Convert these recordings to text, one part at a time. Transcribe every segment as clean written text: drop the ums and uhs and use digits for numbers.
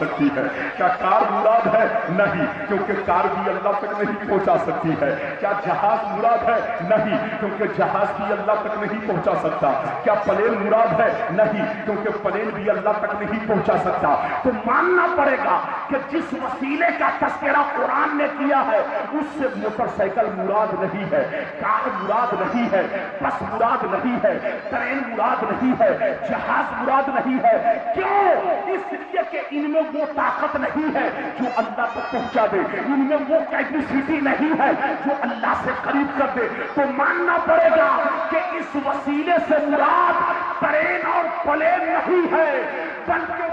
सकती है। क्या कार मुराद है? नहीं, क्योंकि कार भी अल्लाह तक नहीं पहुंचा सकती है। क्या जहाज मुराद है? नहीं, क्योंकि जहाज भी अल्लाह तक नहीं पहुंचा सकता। क्या प्लेन मुराद है? नहीं, क्योंकि प्लेन भी अल्लाह तक नहीं पहुंचा सकता। तो मानना पड़ेगा कि जिस वसीले का तस्करा कुरान ने किया है उससे मोटरसाइकिल मुराद नहीं है, कार मुराद नहीं है, बस मुराद नहीं है, ट्रेन मुराद नहीं है, जहाज मुराद नहीं है। क्यों? इसलिए कि इनमें वो ताकत नहीं है जो अल्लाह तक पहुंचा दे, इनमें वो कैपेसिटी नहीं है जो अल्लाह से करीब कर दे। तो मानना पड़ेगा कि इस वसीले से मुराद ट्रेन और प्लेन नहीं है, बल्कि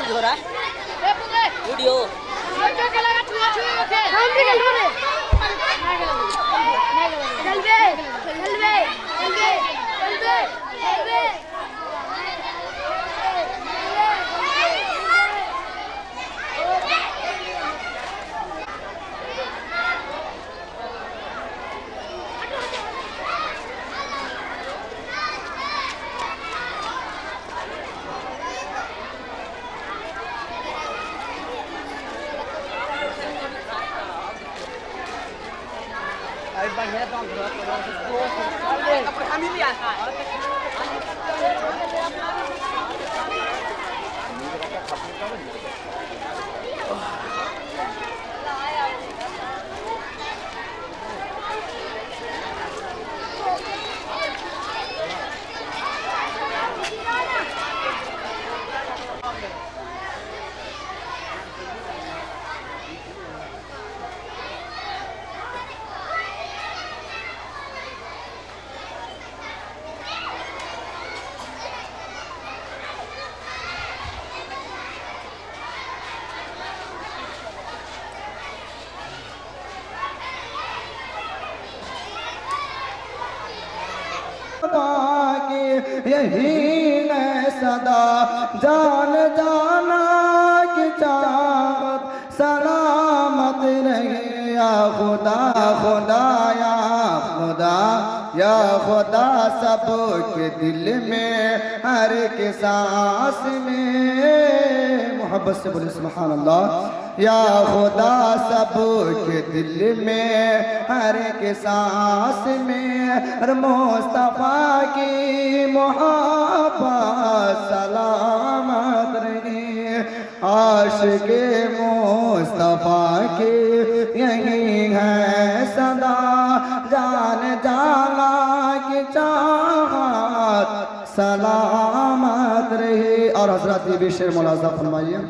हो रहा है वीडियो यही है सदा जान जाना की चाहत सलामत रहे या खुदा खुदा या खुदा या खुदा सबके दिल में हर के सांस में मोहब्बत से बोले सुभान अल्लाह। या खुदा सबके दिल में हर के सांस में मुस्तफा की मोहब्बत सलामत रहे। आशिक़े मुस्तफा की यही है सदा जान जाना की चाहत सलामत रहे। और हजरत ये भी शेर मुलाज़ा फरमाइए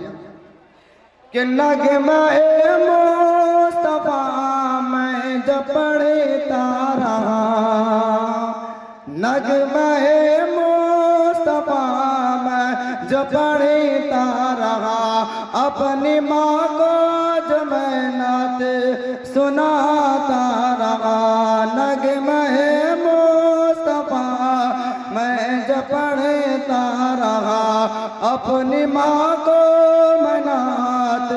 कि नगमा मुस्तफा मैं जब पढ़ता रहा, नगमा मुस्तफा मैं जब पढ़ता रहा, अपनी माँ को जो मैं नात सुनाता रहा। नगमा मुस्तफा मैं जब पढ़ता रहा, अपनी माँ को मैं नात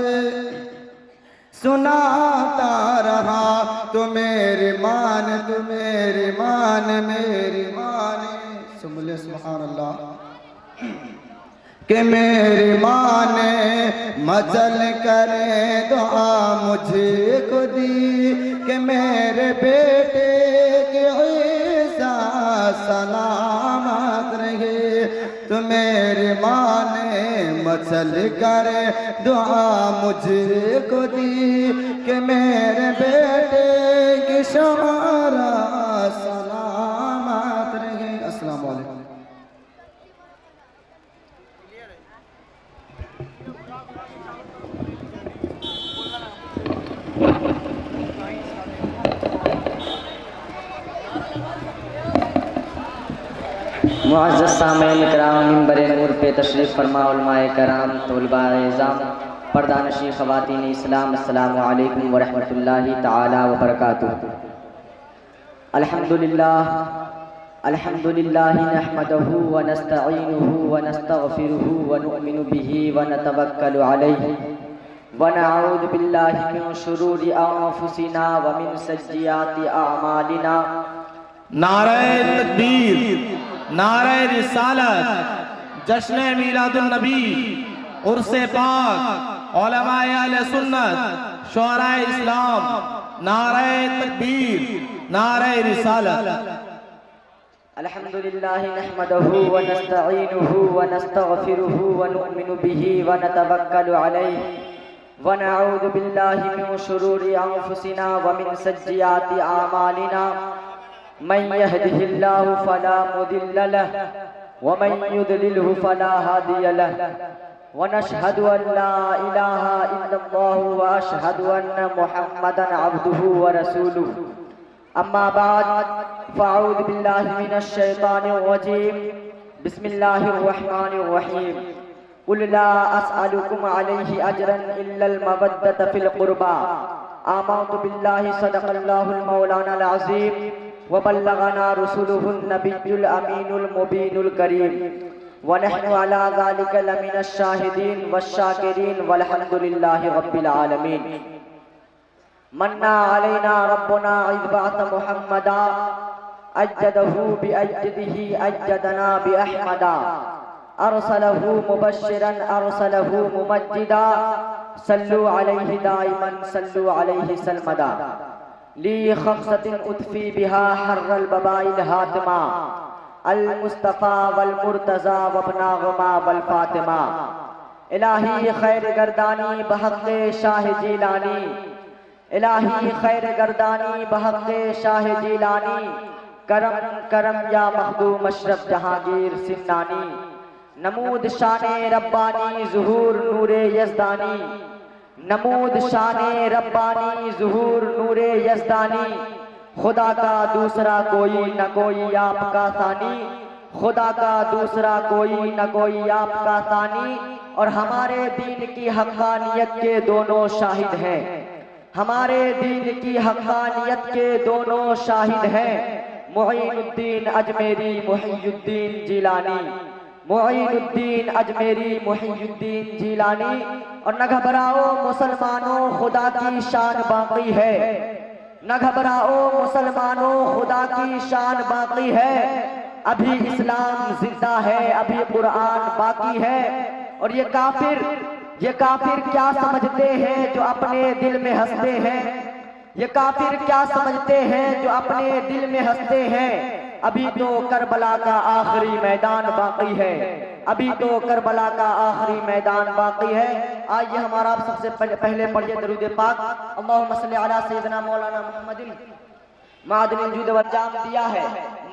सुनाता रहा। तो मेरी मान मेरी मान सुन ले सुभान अल्लाह। कि मेरी माँ ने मजल करे दुआ मुझे को दी कि मेरे बेटे के ईसा सलामत रहे। तो मेरी माँ ने मजल करे दुआ मुझे को दी कि मेरे बेटे की शमारा सलामत रहे। अस्सलाम वालेकुम। मुअज़्ज़ज़ सामीन किराम, मिंबर नूर पे तशरीफ़ फरमा उलमाए कराम, तलबाए इज़ाम, पर्दानशी ख़वातीन इस्लाम, अस्सलामु अलैकुम व रहमतुल्लाहि तआला व बरकातुहू। अल्हम्दुलिल्लाह अल्हम्दुलिल्लाहि नहमदुहू व नस्तईनुहु व नस्तगफिरुहु व नुअमिनु बिही व नतवक्कलु अलैहि व नऊज़ु बिल्लाहि मिन शुरूरि अंफुसिना व मिन सय्यिआति अअमालिना। नारे तकबीर, नारे रिसालत, जश्न मीलादुन नबी, उर्से पाक, उलमाए अहले सुन्नत, शुअराए इस्लाम, नारे तकबीर, नारे रिसालत। अल्हम्दुलिल्लाहि नहमदुहु व नस्तईनुहु व नस्तगफिरुहु व नुअमिनु बिही व नतवक्कलु अलैहि व नऊज़ु बिल्लाहि मिन शुरूरि अंफुसिना व मिन सय्यिआति अअमालिना। मन यहदिहिल्लाहु फला मुदिल्ल लहु व मन युद्लिलहु फला हादिय लहु व नशहदु अन ला इलाहा इल्लल्लाहु व अशहदु अन्न मुहम्मदन अब्दुहु व रसूलुहु। अम्मा बाद फ़अऊज़ु बिल्लाहि मिनश शैतानिर रजीम। बिस्मिल्लाहिर रहमानिर रहीम। कुल ला अस्अलुकुम अलैहि अजरन इल्लल मवद्दत फिल क़ुरबा। आमन्तु बिल्लाहि सदक़ल्लाहुल मौलानाल अज़ीम व बल्लगना रसूलुहुन नबियुल अमीनुल मुबीनुल करीम व नहनु अला ज़ालिका लमिनश शाहिदीन वश्शाकिरीन वल्हम्दुलिल्लाहि रब्बिल आलमीन। मन्ना अलैना रब्बुना इज़ बअथ मुहम्मदा अज्जदहु बिअज्जदिही अज्जदना बिअहमदा अरसलहु मुबश्शिरन अरसलहु मुमज्जिदा सल्लु अलैहि दाइमन सल्लु अलैहि सल्मदा। ली खम्सतिन उतफी बिहा हर्रल बबाइल हातिमा अल मुस्तफ़ा वल मुर्तज़ा वबना गुमा वल फातिमा। इलाही खैर गर्दानी बहक़्क़े शाह जीलानी, इलाही खैर गर्दानी बहक़्क़े शाह जीलानी। करम करम या मखदूम अशरफ जहांगीर सिमनानी। नमूद शाने रब्बानी ज़ुहूर नूरे यज़दानी, नमूद शाने रब्बानी ज़ुहूर नूरे यज़दानी। खुदा का दूसरा कोई न कोई आपका सानी, खुदा का दूसरा कोई न कोई आपका सानी। और हमारे दीन की हक़ानियत के दोनों शाहिद हैं, हमारे दीन की हक़ानियत के दोनों शाहिद हैं। मुईनुद्दीन अजमेरी मुहियुद्दीन जिलानी, मुईनुद्दीन अजमेरी मुहियुद्दीन जिलानी। और न घबराओ मुसलमानों खुदा की शान बाकी है, न घबराओ मुसलमानों खुदा की शान बाकी है। अभी इस्लाम जिंदा है, अभी कुरान बाकी है। और ये काफिर क्या समझते हैं जो अपने दिल में हंसते हैं, ये काफिर क्या समझते हैं जो अपने दिल में हंसते हैं। अभी तो करबला का आखिरी मैदान बाकी है, अभी तो करबला का आखिरी मैदान बाकी है। आइए हमारा आप सबसे पहले पढ़िए दरूद पाक। अल्लाहुम्मा सल्ली अला सय्यिदना मौलाना मुहम्मदिन मादनिल जुद व जाम दिया है।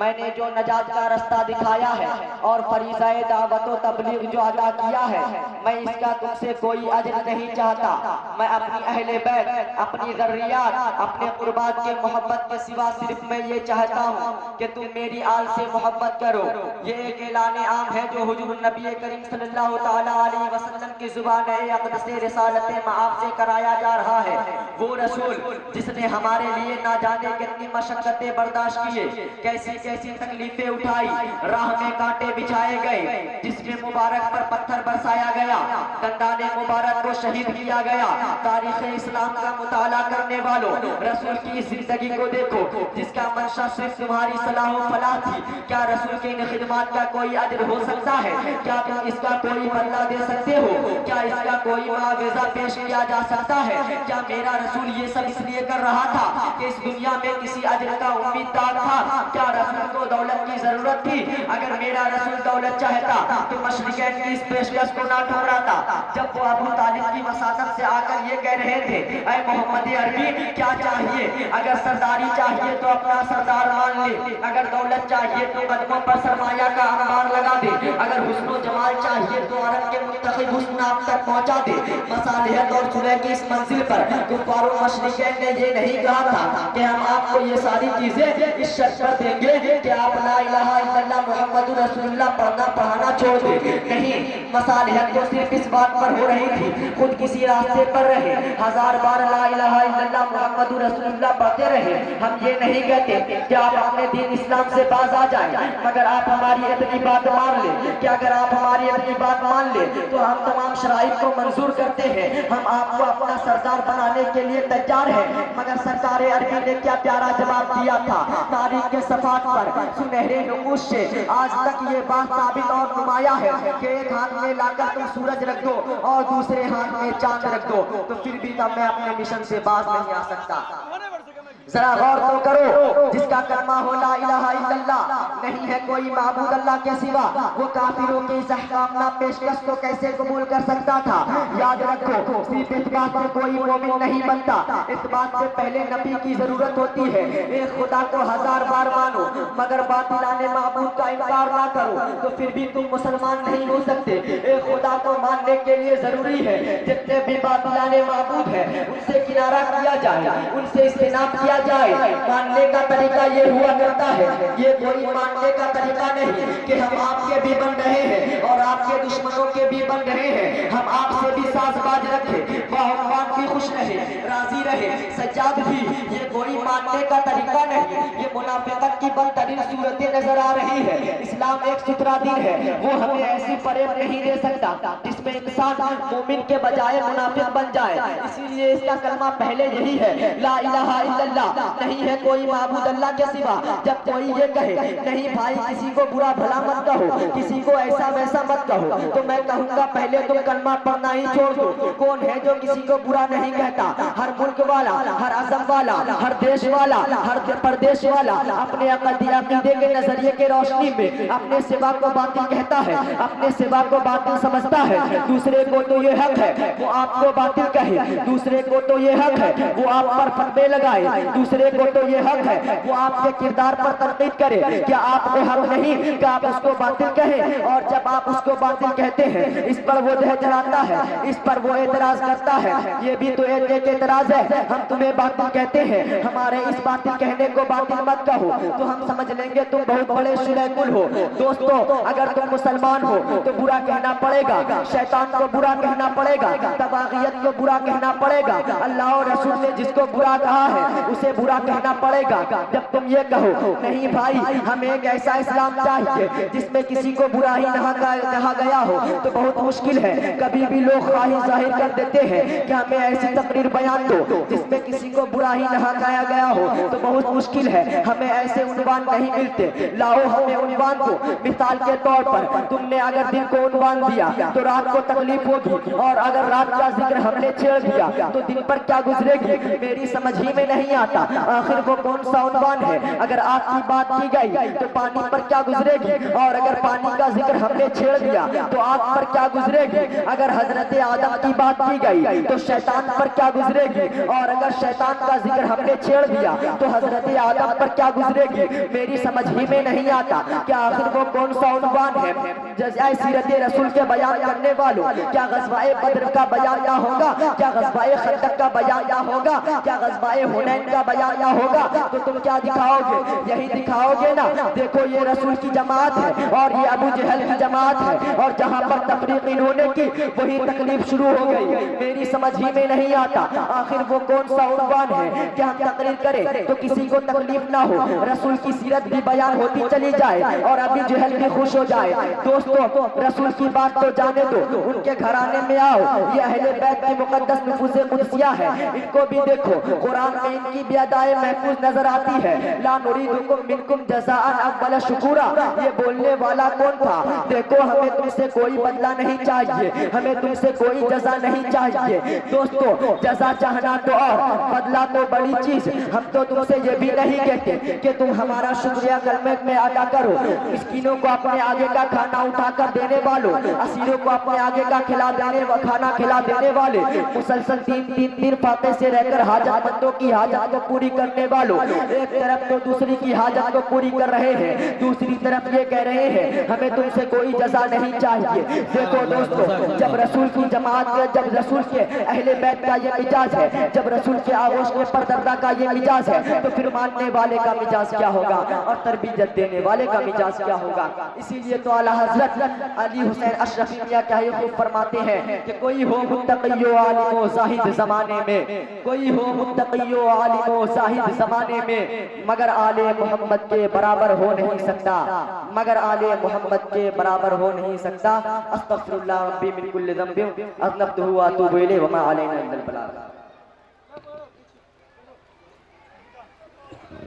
मैंने जो नजात का रास्ता दिखाया है और फरीज़ाए दावत व तबलीग जो अदा किया है, मैं इसका तुमसे कोई अजर नहीं चाहता। मैं अपनी अहले बैत, अपनी ज़र्रियात, अपने कुर्बात के मोहब्बत के सिवा सिर्फ मैं ये चाहता हूँ कि तुम मेरी आल से मोहब्बत करो। ये एक ऐलान आम है जो हुजूर नबी करीम सल्लल्लाहु तआला अलैहि वसल्लम की ज़ुबान अक़दस रिसालत मआब से कराया जा रहा है। वो रसूल जिसने हमारे लिए ना जाने कितनी मशक्क़तें बर्दाश्त किए, कैसी कैसी तकलीफें उठाई, राह में कांटे बिछाए गए, जिसमें मुबारक पर पत्थर बरसाया गया, दंदाने मुबारक को शहीद किया गया। तारीख इस्लाम का मुताला करने वालों, रसूल की जिंदगी को देखो, जिसका मंशा सिर्फ तुम्हारी सलाह व फलाह थी। क्या रसूल के इन खिदमात का कोई अजर हो सकता है? क्या तुम इसका कोई बदला दे सकते हो? क्या इसका कोई मुआवजा पेश किया जा सकता है? क्या मेरा रसूल ये सब इसलिए कर रहा था कि इस दुनिया में किसी अजर का उम्मीददार था? क्या रसूल को दौलत की जरूरत थी? अगर मेरा रसूल दौलत चाहता तो मशरिकैन की इस पेशकश को ना ठुकराता। जब वो अबू तालिब की मसादत से आकर ये कह रहे थे, ऐ मोहम्मद अरबी क्या चाहिए? अगर सरदारी चाहिए तो अपना सरदार मान ले, अगर दौलत चाहिए तो कदमों पर सरमाया का अंबार लगा दे, अगर हुस्न जमाल चाहिए तो अरब के मुंतखब हुस्न आप तक पहुंचा दे। मसालिहत और सुलह की इस मंजिल पर कुफार और मुशरिकीन ने ये नहीं कहा था कि हम आपको ये सारी चीजें इस शर्त पर देंगे कि आप ला इलाहा इल्लल्लाह मुहम्मदुर रसूलुल्लाह पढ़ना पढ़ाना छोड़ दे। नहीं, मसालिहत तो सिर्फ इस बात पर हो रही थी, खुद किसी रास्ते पर रहे, 1000 बार ला इलाहा इल्लल्लाह मुहम्मदुर रसूलुल्लाह पढ़ते रहे। हम ये नहीं कहते कि आप अपने दीन इस्लाम से बाज आ जाए, मगर आप हमारी इतनी बात मान ले कि अगर आप हमारी इतनी बात मान ले तो हम तमाम शराइत को मंजूर करते हैं, हम आपको अपना सरदार बनाने के लिए तैयार हैं। मगर सरकार अरबी ने क्या प्यारा जवाब दिया था, तारीख के सफात पर सुनहरे नमूश से आज तक ये बात साबित और नुमाया है कि एक हाथ में लाकर तुम सूरज रख दो और दूसरे हाथ में चांद रख दो, तो फिर भी तब मैं अपने मिशन से बाज नहीं आ सकता। जरा गौर तो करो, जिसका कलमा हो ला इलाहा इल्लल्लाह, नहीं है कोई माबूद अल्लाह के सिवा, वो काफिरों के इस अहकामना पेशकश को कैसे कबूल कर सकता था? याद रखो, सिर्फ इस बात से कोई मोमिन नहीं बनता, इस बात से पहले नबी की जरूरत होती है। एक खुदा को 1000 बार मानो मगर बातिलाने माबूद का इनकार ना करो तो फिर भी तुम मुसलमान नहीं हो सकते। एक खुदा को मानने के लिए जरूरी है जितने भी बातिलाने माबूद है उनसे किनारा किया जाए, उनसे इस्तेनाब किया जाए। मानने का तरीका ये हुआ करता है, ये कोई मानने का तरीका नहीं कि हम आपके भी बन रहे हैं और आपके दुश्मनों के भी बन रहे हैं। हम आपसे भी साजबाज रखे, बाहुमान भी खुश रहे, राजी रहे, सज्जाद भी। ये कोई मानने का तरीका नहीं, ये मुनाफिकत की बदतरीन सूरतें नजर आ रही है। इस्लाम एक सुथरा दिन है, वो हमें ऐसी फरेब नहीं दे सकता जिसमें इंसान मोमिन के बजाय मुनाफिक बन जाए। इसीलिए इसका कलमा पहले यही है, ला इलाहा इल्लल्लाह, नहीं है कोई माबूद अल्लाह के सिवा। जब कोई ये कहे नहीं भाई किसी को बुरा भला मत कहो, किसी को ऐसा वैसा मत कहो, तो मैं कहूँगा पहले तुम कलमा पढ़ना ही छोड़ दो। कौन है जो किसी को बुरा नहीं कहता? हर मुल्क वाला, हर अज़म वाला, हर देश वाला, हर प्रदेश वाला अपने अक़ीदे के नजरिए के रोशनी में अपने सिवा को बातिल कहता है, अपने सिवा को बातिल समझता है। दूसरे को तो ये हक है वो आपको बातिल कहे, दूसरे को तो ये हक है वो आप पर फतवे लगाए, दूसरे को तो ये हक है वो आपके किरदार पर तनकीद करे। क्या आपको हक नहीं कि आप उसको बातिल कहें? और जब आप उसको बातिल कहते हैं इस पर वो जह जलाता है, इस पर वो एतराज करता है। ये भी तो एक एतराज है, हम तुम्हें बातिल कहते हैं, हमारे इस बातिल कहने को बातिल मत कहो तो हम समझ लेंगे तुम बहुत बड़े शुरैकुल हो। दोस्तों, अगर तुम मुसलमान हो तो बुरा कहना पड़ेगा, शैतान को बुरा कहना पड़ेगा, तबागियत को बुरा कहना पड़ेगा, अल्लाह और रसूल ने जिसको बुरा कहा है उसे बुरा कहना पड़ेगा। जब तुम ये कहो नहीं भाई हमें एक ऐसा इस्लाम चाहिए जिसमें किसी को बुरा ही कहा गया हो, तो बहुत मुश्किल है। कभी भी लोग ख्वाहिश जाहिर कर देते हैं कि हमें ऐसी तकरीर बयान दो जिसमें किसी को बुरा ही कहा गया हो, तो बहुत मुश्किल है। हमें ऐसे उन्वान नहीं मिलते। लाओ हमें उन्वान को, मिसाल के तौर पर तुमने अगर दिन को उन्वान दिया तो रात को तकलीफ होगी, और अगर रात का जिक्र हमने छेड़ दिया तो दिन पर क्या गुजरेगी मेरी समझ ही में नहीं आता। आखिर वो कौन सा उन्वान है? अगर आग की बात की गई तो पानी पर क्या गुजरेगी, और अगर पानी का जिक्र हमने छेड़ दिया तो आग पर क्या गुजरेगी। अगर हजरत आदम की बात की गई तो शैतान पर क्या गुजरेगी, और अगर शैतान का जिक्र हमने छेड़ दिया तो हजरत आदम पर क्या गुजरेगी मेरी समझ ही में नहीं आता। क्या आखिर वो कौन सा उन्वान है? जज़ाए सीरत रसूल के बयान करने वालों, क्या ग़ज़वाए बद्र का बयान ना होगा? क्या ग़ज़वाए खंदक का बयान ना होगा? क्या ग़ज़वाए हुनैन का बयान ना होगा तो तुम क्या दिखाओगे? यही दिखाओगे ना, देखो ये रसूल की जमात है और ये अबू जहल की जमात है, और जहाँ पर तफरीक इन्होंने की वही तकलीफ शुरू हो गई। मेरी समझ ही में नहीं आता आखिर वो कौन सा उन्वान है कि हम तकरीर करें तो किसी को तकलीफ ना हो, रसूल की सीरत भी बयान होती चली जाए और अबू जहल भी खुश हो जाए। दोस्तों रसूल की बात तो जाने दो, उनके घराने में आओ, ये अहले बैत की मुकद्दस नुफूज़े कुदसिया है, इनको भी देखो, कुरान में इनकी भी अदाए महफूज नजर आती है। ला नुरीदुकुम मिनकुम जज़ाअन अव्वल शुकुरा, ये बोलने वाला कौन था? देखो हमें तुमसे कोई बदला नहीं चाहिए, हमें तुमसे कोई जजा नहीं चाहिए। दोस्तों जजा चाहना तो और बदला तो बड़ी चीज, हम तो तुमसे ये भी नहीं कहते कि तुम हमारा शुक्रिया कलमे में अदा करो। मिस्कीनों को अपने आगे का खाना उठाकर देने वालों, असीरों को अपने आगे का खाना खिला देने वाले, मुसलसल तीन फाते से रहकर हाजतमंदों की हाजत को पूरी करने वालों, एक तरफ तो दूसरी की हाजत को पूरी कर रहे हैं, दूसरी तरफ ये कह रहे हैं हमें तुमसे कोई जजा नहीं चाहिए। देखो दोस्तों जब रसूल की जमात के, जब रसूल के अहले बैत का ये मिजाज है, जब रसूल के आगोश के परदर्दा का ये मिजाज है, तो फिर मानने वाले का मिजाज क्या होगा और तरबियत देने वाले का मिजाज क्या होगा। इसीलिए तो आला हजरत अली हुसैन अशरफी मियां क्या खूब फरमाते हैं कि कोई हो मुत्तक़ियो आलिमो ज़ाहिद ज़माने में, कोई हो मुत्तक़ियो आलिमो ज़ाहिद ज़माने में, मगर आले मोहम्मद के बराबर हो नहीं सकता, मगर आले मोहम्मद के बराबर हो नहीं सकता। अस्तग़फिरुल्लाह रब्बी मिन कुल्लि ज़ंबिन अज़नबतहु व अतूबु इलैहि व मा अलैना इल्लल बलाग।